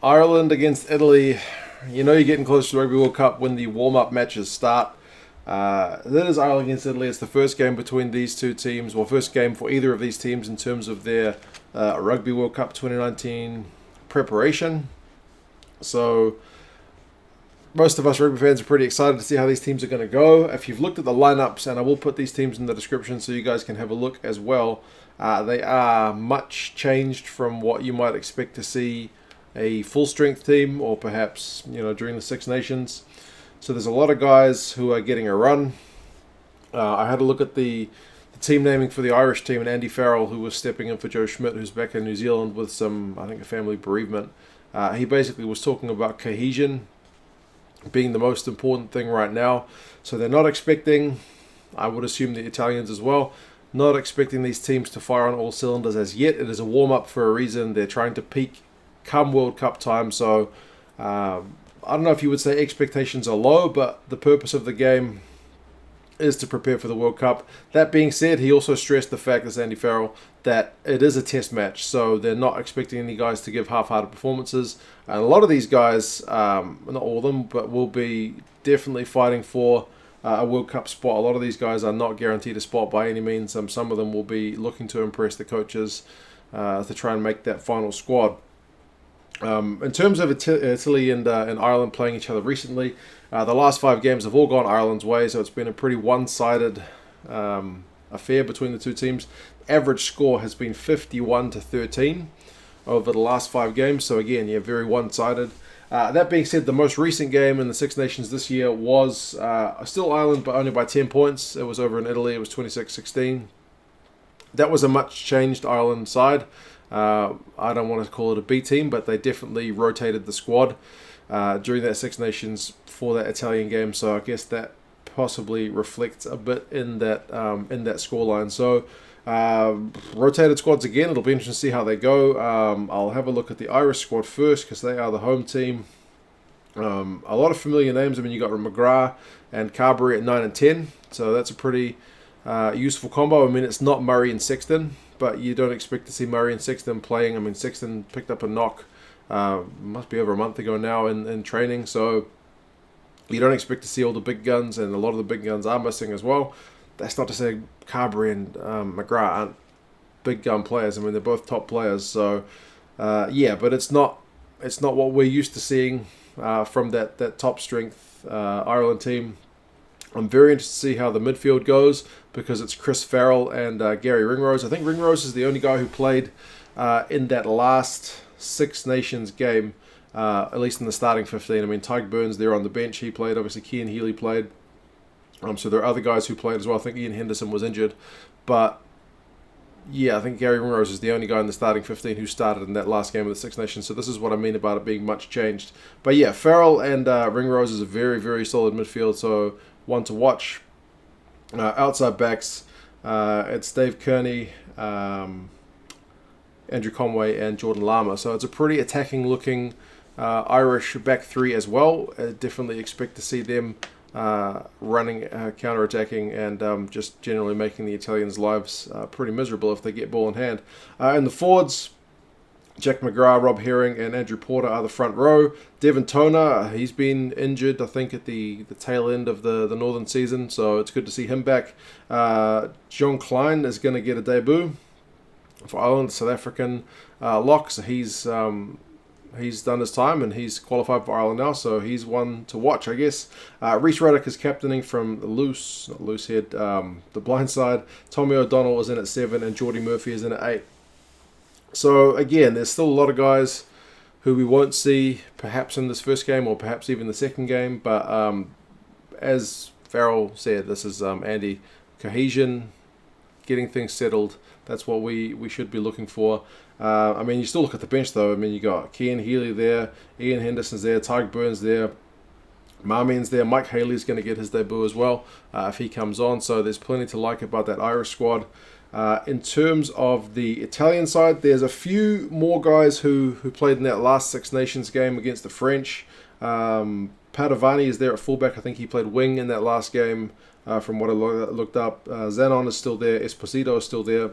Ireland against Italy. You know you're getting close to the Rugby World Cup when the warm-up matches start. That is Ireland against Italy. It's the first game between these two teams, well, first game for either of these teams in terms of their Rugby World Cup 2019 preparation. So most of us rugby fans are pretty excited to see how these teams are going to go. If you've looked at the lineups, and I will put these teams in the description so you guys can have a look as well, they are much changed from what you might expect to see a full-strength team, or perhaps during the Six Nations. So there's a lot of guys who are getting a run. I had a look at the team naming for the Irish team, and Andy Farrell, who was stepping in for Joe Schmidt, who's back in New Zealand with some, I think, a family bereavement. He basically was talking about cohesion being the most important thing right now. So they're not expecting, I would assume the Italians as well, not expecting these teams to fire on all cylinders as yet. It is a warm-up for a reason. They're trying to peak come World Cup time. So I don't know if you would say expectations are low, but the purpose of the game is to prepare for the World Cup. That being said, he also stressed the fact, as Andy Farrell, that it is a test match, so they're not expecting any guys to give half-hearted performances. And a lot of these guys, not all of them, but will be definitely fighting for a World Cup spot. A lot of these guys are not guaranteed a spot by any means. Some of them will be looking to impress the coaches to try and make that final squad. In terms of Italy and Ireland playing each other recently, the last 5 games have all gone Ireland's way, so it's been a pretty one-sided affair between the two teams. Average score has been 51-13 over the last 5 games, so again, very one-sided. That being said, the most recent game in the Six Nations this year was still Ireland, but only by 10 points. It was over in Italy. It was 26-16. That was a much-changed Ireland side. I don't want to call it a B team, but they definitely rotated the squad during that Six Nations for that Italian game. So I guess that possibly reflects a bit in that scoreline. So rotated squads again. It'll be interesting to see how they go. I'll have a look at the Irish squad first because they are the home team. A lot of familiar names. I mean, you got McGrath and Carbery at 9 and 10. So that's a pretty useful combo. I mean, it's not Murray and Sexton, but you don't expect to see Murray and Sexton playing. I mean, Sexton picked up a knock, must be over a month ago now in training, so you don't expect to see all the big guns, and a lot of the big guns are missing as well. That's not to say Carbery and McGrath aren't big gun players. I mean, they're both top players, so but it's not what we're used to seeing from that top strength Ireland team. I'm very interested to see how the midfield goes because it's Chris Farrell and Garry Ringrose. I think Ringrose is the only guy who played in that last Six Nations game, at least in the starting 15. I mean, Tadhg Burns there on the bench. He played. Obviously, Cian Healy played. So there are other guys who played as well. I think Iain Henderson was injured. But, I think Garry Ringrose is the only guy in the starting 15 who started in that last game of the Six Nations. So this is what I mean about it being much changed. But, Farrell and Ringrose is a very, very solid midfield. So one to watch. Outside backs, it's Dave Kearney, Andrew Conway, and Jordan Larmour. So it's a pretty attacking looking Irish back three as well. I definitely expect to see them running, counter-attacking, and just generally making the Italians' lives pretty miserable if they get ball in hand. And the forwards, Jack McGrath, Rob Herring, and Andrew Porter are the front row. Devin Toner, he's been injured, I think, at the tail end of the Northern season, so it's good to see him back. John Kleyn is going to get a debut for Ireland, South African lock, so he's done his time and he's qualified for Ireland now, so he's one to watch, I guess. Rhys Ruddock is captaining from the blind side. Tommy O'Donnell is in at 7 and Jordi Murphy is in at 8. So again, there's still a lot of guys who we won't see perhaps in this first game or perhaps even the second game. But as Farrell said, this is Andy, cohesion, getting things settled. That's what we should be looking for. I mean, you still look at the bench though. I mean, you got Kearney, Healy there, Iain Henderson's there, Tadhg Burns there, Marmion's there, Mike Haley's going to get his debut as well if he comes on. So there's plenty to like about that Irish squad. In terms of the Italian side, there's a few more guys who played in that last Six Nations game against the French. Padovani is there at fullback. I think he played wing in that last game from what I looked up. Zanon is still there. Esposito is still there.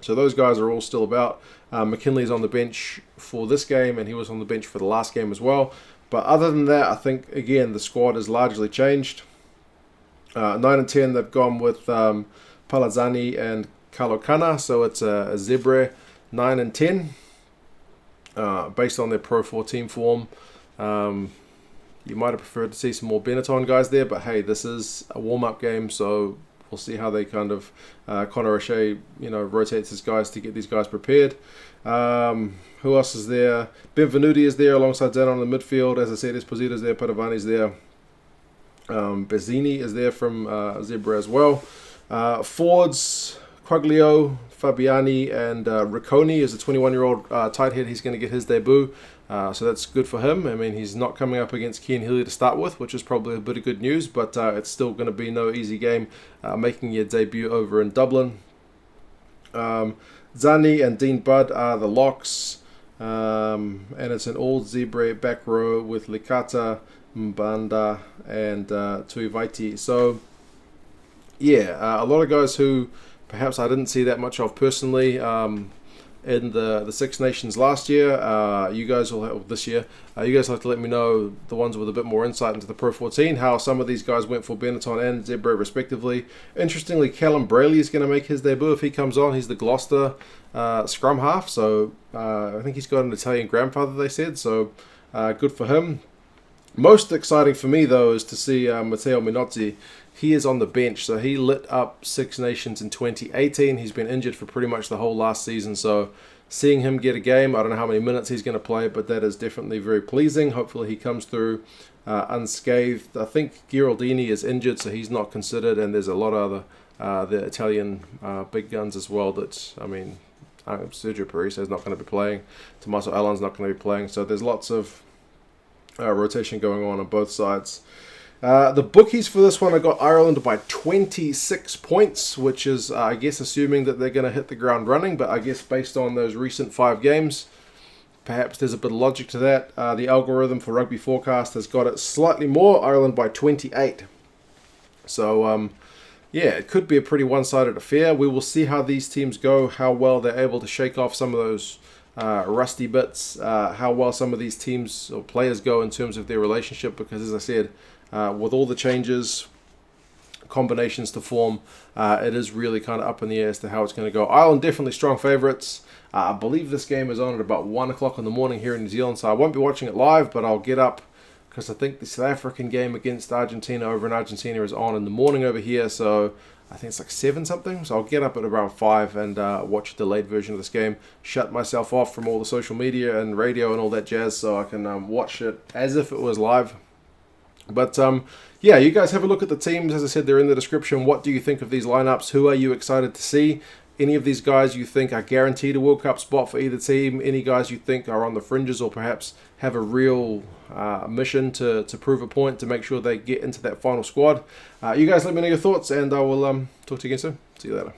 So those guys are all still about. McKinley's on the bench for this game, and he was on the bench for the last game as well. But other than that, I think, again, the squad has largely changed. 9 and 10, they've gone with Palazzani and Kalokana, so it's a Zebre 9 and 10, based on their Pro 14 form. You might have preferred to see some more Benetton guys there, but hey, this is a warm-up game, so we'll see how they kind of, Conor O'Shea, rotates his guys to get these guys prepared. Who else is there? Benvenuti is there alongside Zanon in the midfield. As I said, Esposito's there, Padovani's there. Bezzini is there from Zebra as well. Forwards, Quaglio, Fabiani, and Ricconi is a 21-year-old tight head. He's going to get his debut, so that's good for him. I mean, he's not coming up against Kearney Healy to start with, which is probably a bit of good news, but it's still going to be no easy game making your debut over in Dublin. Zani and Dean Budd are the locks, and it's an all Zebra back row with Licata, Mbanda, and Tuivaiti. So, yeah, a lot of guys who perhaps I didn't see that much of personally in the Six Nations last year. You guys will have this year. You guys will have to let me know, the ones with a bit more insight into the Pro 14, how some of these guys went for Benetton and Zebra respectively. Interestingly, Callum Brayley is going to make his debut if he comes on. He's the Gloucester scrum half, so I think he's got an Italian grandfather, they said, so good for him. Most exciting for me, though, is to see Matteo Minozzi. He is on the bench, so he lit up Six Nations in 2018. He's been injured for pretty much the whole last season, so seeing him get a game, I don't know how many minutes he's going to play, but that is definitely very pleasing. Hopefully he comes through unscathed. I think Giraldini is injured, so he's not considered, and there's a lot of other the Italian big guns as well that, I mean, Sergio Parisse is not going to be playing. Tomasso Allan's not going to be playing, so there's lots of rotation going on both sides. The bookies for this one, I got Ireland by 26 points, which is, I guess, assuming that they're going to hit the ground running, but I guess based on those recent 5 games, perhaps there's a bit of logic to that. The algorithm for Rugby Forecast has got it slightly more, Ireland by 28. So, yeah, it could be a pretty one-sided affair. We will see how these teams go, how well they're able to shake off some of those rusty bits, how well some of these teams or players go in terms of their relationship, because as I said, with all the changes, combinations to form, it is really kind of up in the air as to how it's going to go. Ireland definitely strong favourites. I believe this game is on at about 1 o'clock in the morning here in New Zealand, so I won't be watching it live, but I'll get up because I think the South African game against Argentina over in Argentina is on in the morning over here, so I think it's like 7 something, so I'll get up at around 5 and watch a delayed version of this game, shut myself off from all the social media and radio and all that jazz so I can watch it as if it was live. But yeah, you guys have a look at the teams. As I said, they're in the description. What do you think of these lineups? Who are you excited to see? Any of these guys you think are guaranteed a World Cup spot for either team? Any guys you think are on the fringes or perhaps have a real mission to prove a point to make sure they get into that final squad? You guys let me know your thoughts, and I will talk to you again soon. See you later.